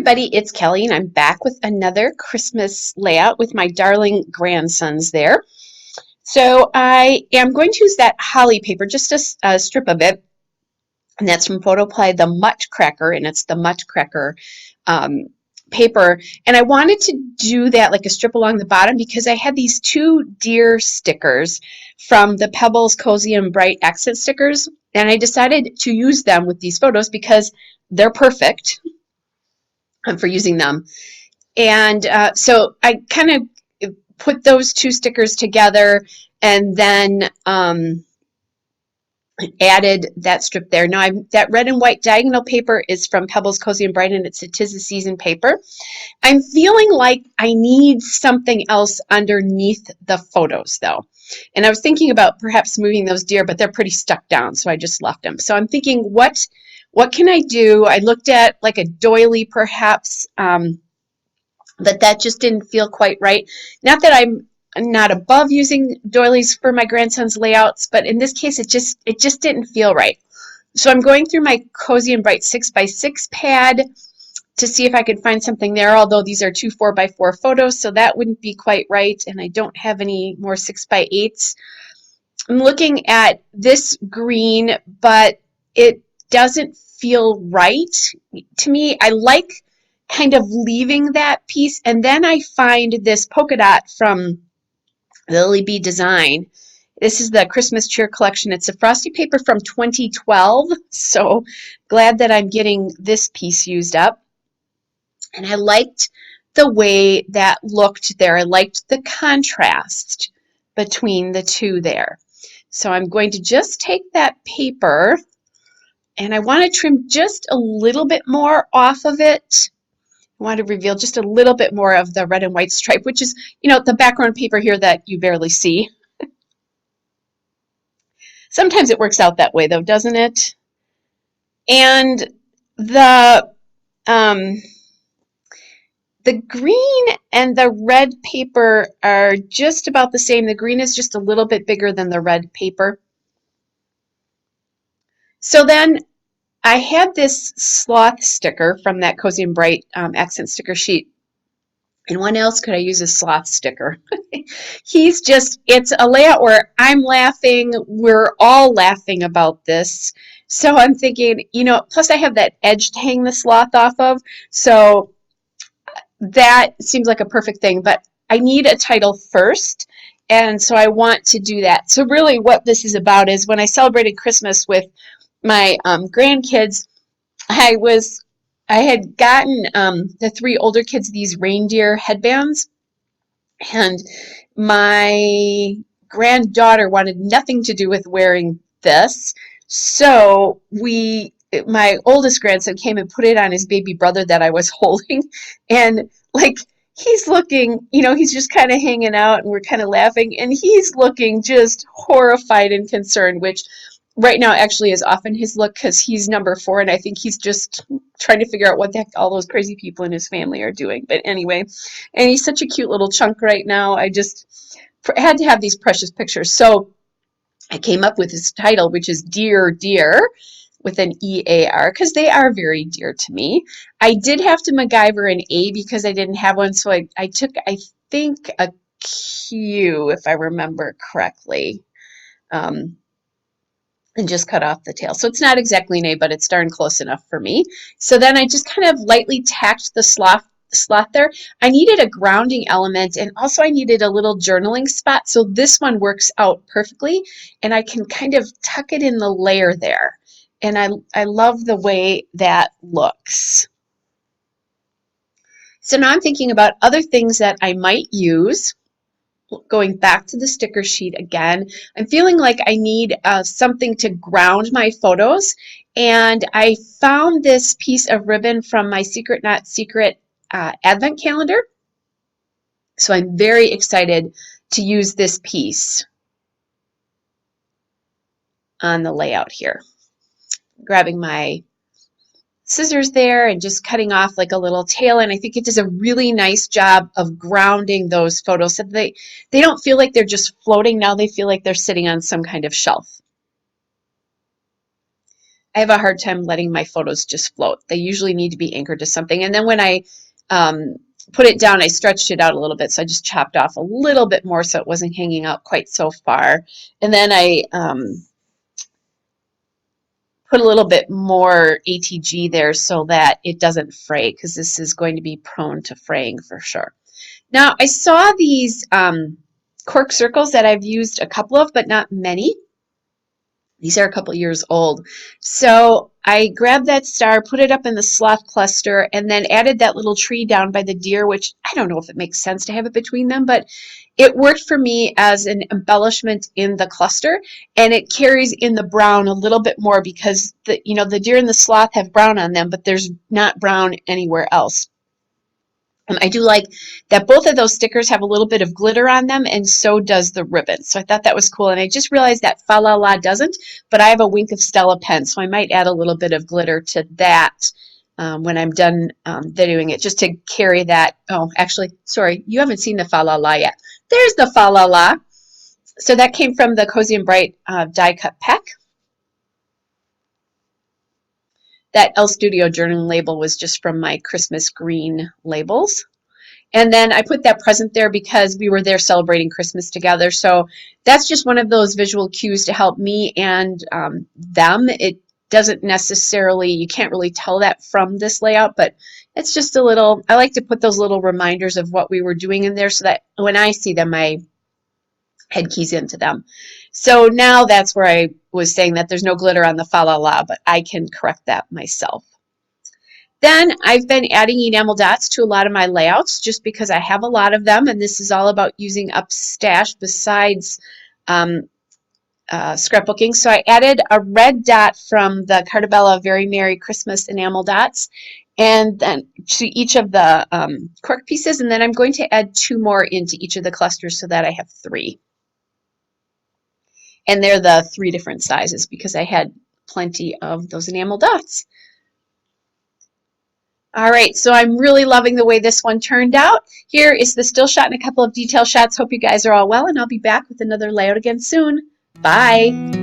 everybody, it's Kelly, and I'm back with another Christmas layout with my darling grandsons there. So I am going to use that holly paper, just a strip of it, and that's from Photoply, the Mutt Cracker, and it's the Mutt Cracker um, paper. And I wanted to do that like a strip along the bottom because I had these two deer stickers from the Pebbles Cozy and Bright accent stickers, and I decided to use them with these photos because they're perfect for using them. And so I kind of put those two stickers together and then added that strip there. Now, that red and white diagonal paper is from Pebbles Cozy and Bright, and it's a 'Tis the Season paper. I'm feeling like I need something else underneath the photos, though. And I was thinking about perhaps moving those deer, but they're pretty stuck down, so I just left them. So I'm thinking, what can I do? I looked at like a doily, perhaps. But that just didn't feel quite right. Not that I'm not above using doilies for my grandson's layouts, but in this case, it just didn't feel right. So I'm going through my Cozy and Bright 6x6 pad to see if I could find something there, although these are two 4x4 photos, so that wouldn't be quite right, and I don't have any more 6x8s. I'm looking at this green, but it doesn't feel right to me. I like kind of leaving that piece, and then I find this polka dot from Lily Bee Design. This is the Christmas Cheer Collection. It's a frosty paper from 2012, so glad that I'm getting this piece used up. And I liked the way that looked there. I liked the contrast between the two there. So I'm going to just take that paper, and I want to trim just a little bit more off of it. I want to reveal just a little bit more of the red and white stripe, which is, the background paper here that you barely see. Sometimes it works out that way, though, doesn't it? And the green and the red paper are just about the same. The green is just a little bit bigger than the red paper. So then I had this sloth sticker from that Cozy and Bright accent sticker sheet. And when else could I use a sloth sticker? It's a layout where I'm laughing. We're all laughing about this. So I'm thinking, plus I have that edge to hang the sloth off of. So that seems like a perfect thing. But I need a title first. And so I want to do that. So really what this is about is when I celebrated Christmas with my grandkids, I had gotten the three older kids these reindeer headbands, and my granddaughter wanted nothing to do with wearing this. So my oldest grandson came and put it on his baby brother that I was holding, and like he's looking, he's just kind of hanging out, and we're kind of laughing, and he's looking just horrified and concerned, which right now actually is often his look because he's number 4, and I think he's just trying to figure out what the heck all those crazy people in his family are doing. But anyway, and he's such a cute little chunk right now. I just had to have these precious pictures. So I came up with this title, which is Dear Dear, with an E-A-R, because they are very dear to me. I did have to MacGyver an A because I didn't have one, so I took, I think, a Q, if I remember correctly. And just cut off the tail. So it's not exactly an A, but it's darn close enough for me. So then I just kind of lightly tacked the sloth there. I needed a grounding element, and also I needed a little journaling spot. So this one works out perfectly, and I can kind of tuck it in the layer there. And I love the way that looks. So now I'm thinking about other things that I might use. Going back to the sticker sheet again, I'm feeling like I need something to ground my photos, and I found this piece of ribbon from my Secret Not Secret advent calendar. So I'm very excited to use this piece on the layout here. Grabbing my scissors there and just cutting off like a little tail, and I think it does a really nice job of grounding those photos so they don't feel like they're just floating. Now they feel like they're sitting on some kind of shelf. I have a hard time letting my photos just float. They usually need to be anchored to something. And then when I put it down, I stretched it out a little bit, so I just chopped off a little bit more so it wasn't hanging out quite so far. And then I put a little bit more ATG there so that it doesn't fray, because this is going to be prone to fraying for sure. Now, I saw these cork circles that I've used a couple of, but not many. These are a couple years old. So I grabbed that star, put it up in the sloth cluster, and then added that little tree down by the deer, which I don't know if it makes sense to have it between them, but it worked for me as an embellishment in the cluster, and it carries in the brown a little bit more because the deer and the sloth have brown on them, but there's not brown anywhere else. I do like that both of those stickers have a little bit of glitter on them, and so does the ribbon. So I thought that was cool. And I just realized that Fa La La doesn't, but I have a Wink of Stella pen, so I might add a little bit of glitter to that when I'm done videoing it, just to carry that. Oh, actually, sorry, you haven't seen the Fa La La yet. There's the Fa La La. So that came from the Cozy and Bright die cut pack. That Elle Studio journaling label was just from my Christmas green labels. And then I put that present there because we were there celebrating Christmas together. So that's just one of those visual cues to help me and them. It doesn't necessarily, you can't really tell that from this layout, but it's just a little, I like to put those little reminders of what we were doing in there so that when I see them, I head keys into them. So now that's where I was saying that there's no glitter on the Fa La La, but I can correct that myself. Then I've been adding enamel dots to a lot of my layouts just because I have a lot of them, and this is all about using up stash besides scrapbooking. So I added a red dot from the Cartabella Very Merry Christmas enamel dots, and then to each of the cork pieces, and then I'm going to add 2 more into each of the clusters so that I have 3. And they're the 3 different sizes because I had plenty of those enamel dots. All right, so I'm really loving the way this one turned out. Here is the still shot and a couple of detail shots. Hope you guys are all well, and I'll be back with another layout again soon. Bye.